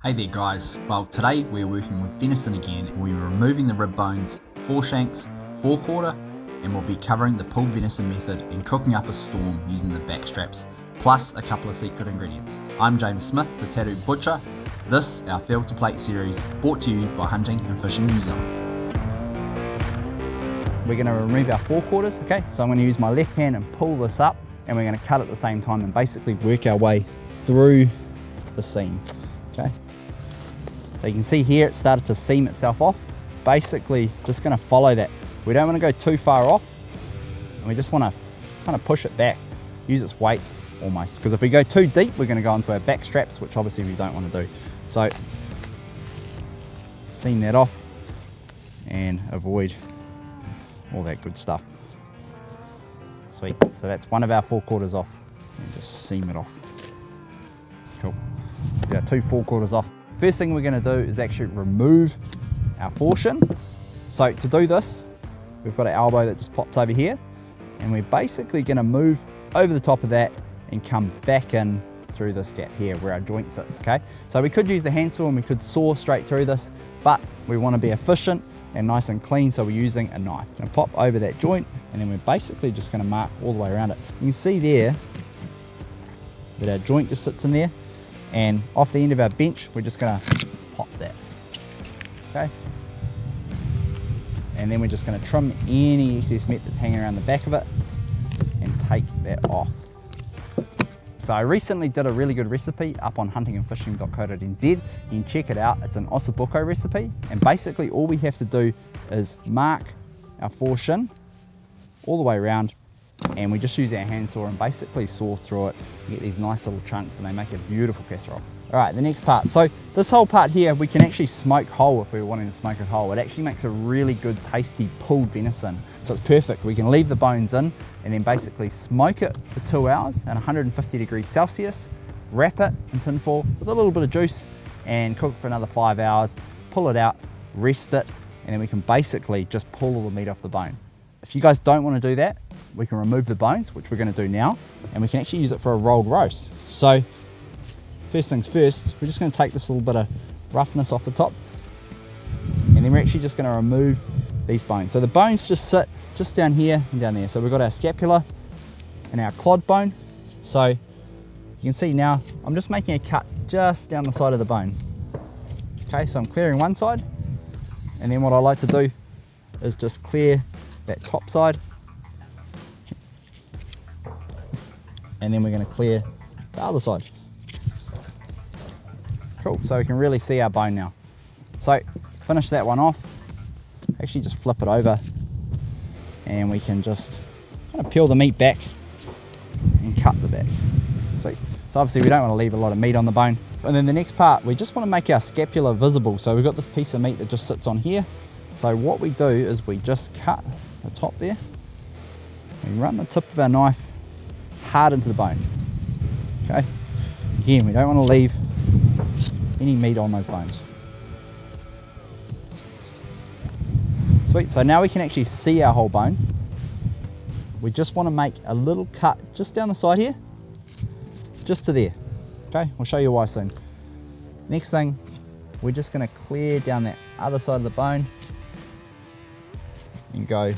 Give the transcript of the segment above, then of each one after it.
Hey there guys, well today we're working with venison again and we're removing the rib bones, foreshanks, forequarter, and we'll be covering the pulled venison method and cooking up a storm using the backstraps, plus a couple of secret ingredients. I'm James Smith, the Tattooed Butcher. This, our Field to Plate series, brought to you by Hunting and Fishing New Zealand. We're going to remove our forequarters, okay? So I'm going to use my left hand and pull this up, and we're going to cut at the same time and basically work our way through the seam, okay? So you can see here it started to seam itself off. Basically just going to follow that. We don't want to go too far off, and we just want to kind of push it back, use its weight almost, because if we go too deep we're going to go into our back straps, which obviously we don't want to do. So seam that off and avoid all that good stuff. Sweet, so that's one of our forequarters off, and just seam it off. Cool, so our two forequarters off. First thing we're going to do is actually remove our foreshin. So to do this, we've got an elbow that just pops over here, and we're basically going to move over the top of that and come back in through this gap here where our joint sits, okay? So we could use the handsaw and we could saw straight through this, but we want to be efficient and nice and clean, so we're using a knife. Going to pop over that joint, and then we're basically just going to mark all the way around it. You can see there that our joint just sits in there, and off the end of our bench we're just going to pop that, okay? And then we're just going to trim any excess meat that's hanging around the back of it and take that off. So I recently did a really good recipe up on huntingandfishing.co.nz. You can check it out. It's an ossobuco recipe, and basically all we have to do is mark our foreshin all the way around, and we just use our handsaw and basically saw through it. You get these nice little chunks and they make a beautiful casserole. All right, the next part. So this whole part here, we can actually smoke whole if we're wanting to smoke it whole. It actually makes a really good, tasty pulled venison. So it's perfect. We can leave the bones in and then basically smoke it for 2 hours at 150 degrees Celsius, wrap it in tin foil with a little bit of juice and cook it for another 5 hours, pull it out, rest it, and then we can basically just pull all the meat off the bone. If you guys don't want to do that, we can remove the bones, which we're going to do now, and we can actually use it for a rolled roast. So first things first, we're just going to take this little bit of roughness off the top, and then we're actually just going to remove these bones. So the bones just sit just down here and down there. So we've got our scapula and our clod bone. So you can see now I'm just making a cut just down the side of the bone. Okay, so I'm clearing one side, and then what I like to do is just clear that top side, and then we're going to clear the other side. Cool, so we can really see our bone now. So finish that one off, actually just flip it over, and we can just kind of peel the meat back and cut the back. So obviously we don't want to leave a lot of meat on the bone. And then the next part, we just want to make our scapula visible. So we've got this piece of meat that just sits on here. So what we do is we just cut the top there, we run the tip of our knife hard into the bone, okay? Again, we don't want to leave any meat on those bones. Sweet, so now we can actually see our whole bone. We just want to make a little cut just down the side here, just to there, okay? We'll show you why soon. Next thing, we're just going to clear down that other side of the bone and go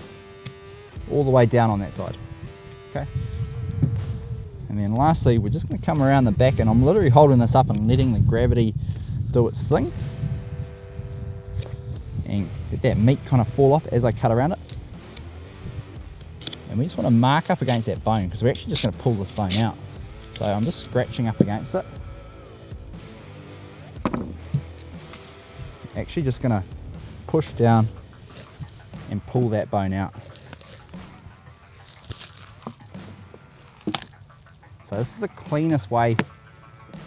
all the way down on that side, okay? And then lastly, we're just going to come around the back, and I'm literally holding this up and letting the gravity do its thing and get that meat kind of fall off as I cut around it. And we just want to mark up against that bone, because we're actually just going to pull this bone out. So I'm just scratching up against it. Actually just going to push down and pull that bone out. So this is the cleanest way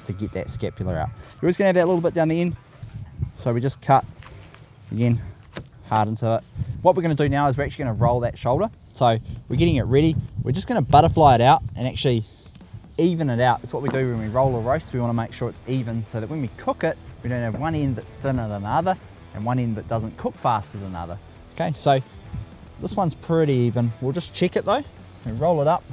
to get that scapula out. You're always going to have that little bit down the end, so we just cut, again, hard into it. What we're going to do now is we're actually going to roll that shoulder. So we're getting it ready. We're just going to butterfly it out and actually even it out. It's what we do when we roll a roast. We want to make sure it's even, so that when we cook it, we don't have one end that's thinner than the other and one end that doesn't cook faster than the other. Okay, so this one's pretty even. We'll just check it though and roll it up.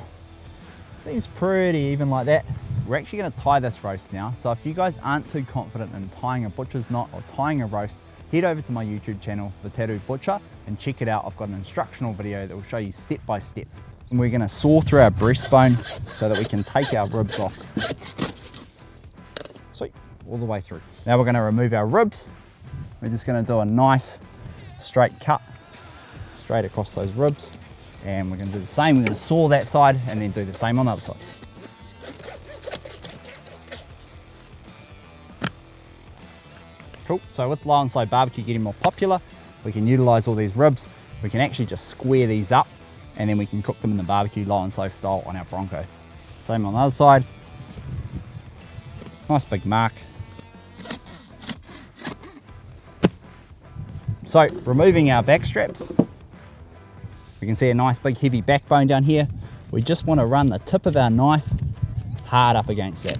Seems pretty even like that. we're actually going to tie this roast now. So if you guys aren't too confident in tying a butcher's knot or tying a roast, head over to my YouTube channel, the.tattooed.butcher, and check it out. I've got an instructional video that will show you step by step. And we're going to saw through our breastbone so that we can take our ribs off. Sweet, all the way through. Now we're going to remove our ribs. We're just going to do a nice straight cut straight across those ribs. And we're going to do the same. We're going to saw that side and then do the same on the other side. Cool, so with low and slow barbecue getting more popular, we can utilize all these ribs. We can actually just square these up and then we can cook them in the barbecue low and slow style on our Bronco. Same on the other side. Nice big mark. So removing our back straps, we can see a nice big heavy backbone down here. We just want to run the tip of our knife hard up against that.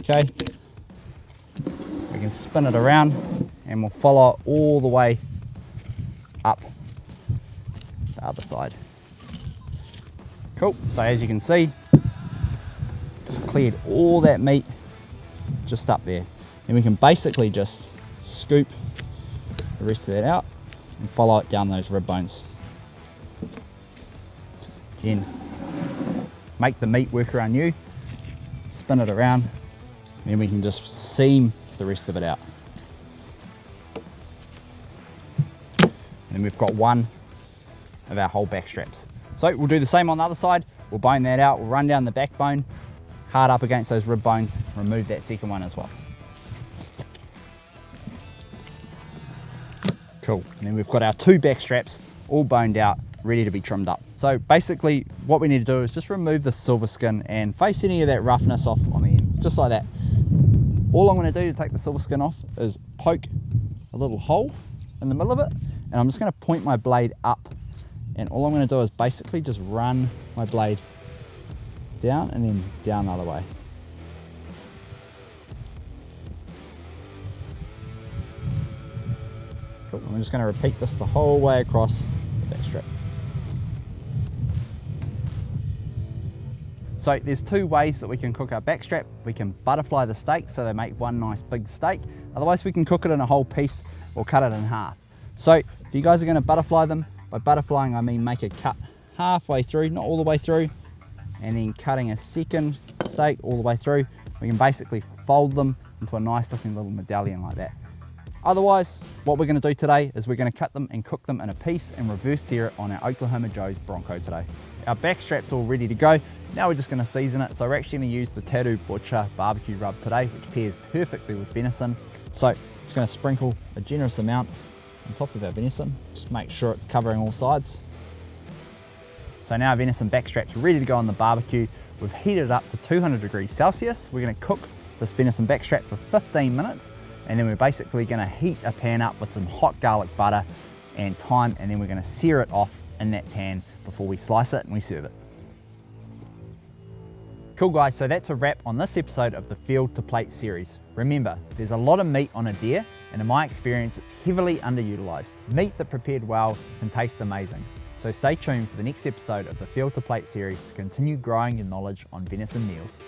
Okay, we can spin it around and we'll follow it all the way up the other side. Cool, so as you can see, just cleared all that meat just up there. And we can basically just scoop the rest of that out and follow it down those rib bones. Again, make the meat work around you, spin it around, and then we can just seam the rest of it out. And we've got one of our whole back straps. So we'll do the same on the other side. We'll bone that out, we'll run down the backbone, hard up against those rib bones, remove that second one as well. Cool, and then we've got our two back straps all boned out, ready to be trimmed up. So basically what we need to do is just remove the silver skin and face any of that roughness off on the end, just like that. All I'm going to do to take the silver skin off is poke a little hole in the middle of it, and I'm just going to point my blade up, and all I'm going to do is basically just run my blade down and then down the other way. Cool. I'm just going to repeat this the whole way across the back strap. So there's two ways that we can cook our back strap. We can butterfly the steak so they make one nice big steak. Otherwise we can cook it in a whole piece or cut it in half. So if you guys are going to butterfly them, by butterflying I mean make a cut halfway through, not all the way through, and then cutting a second steak all the way through. We can basically fold them into a nice looking little medallion like that. Otherwise, what we're going to do today is we're going to cut them and cook them in a piece and reverse sear it on our Oklahoma Joe's Bronco today. Our back strap's all ready to go. Now we're just going to season it. So we're actually going to use the Tattooed Butcher barbecue rub today, which pairs perfectly with venison. So it's going to sprinkle a generous amount on top of our venison. Just make sure it's covering all sides. So now our venison back strap's ready to go on the barbecue. We've heated it up to 200 degrees Celsius. We're going to cook this venison back strap for 15 minutes. And then we're basically going to heat a pan up with some hot garlic butter and thyme, and then we're going to sear it off in that pan before we slice it and we serve it. Cool guys, so that's a wrap on this episode of the Field to Plate series. Remember, there's a lot of meat on a deer, and in my experience it's heavily underutilized. Meat that prepared well can taste amazing. So stay tuned for the next episode of the Field to Plate series to continue growing your knowledge on venison meals.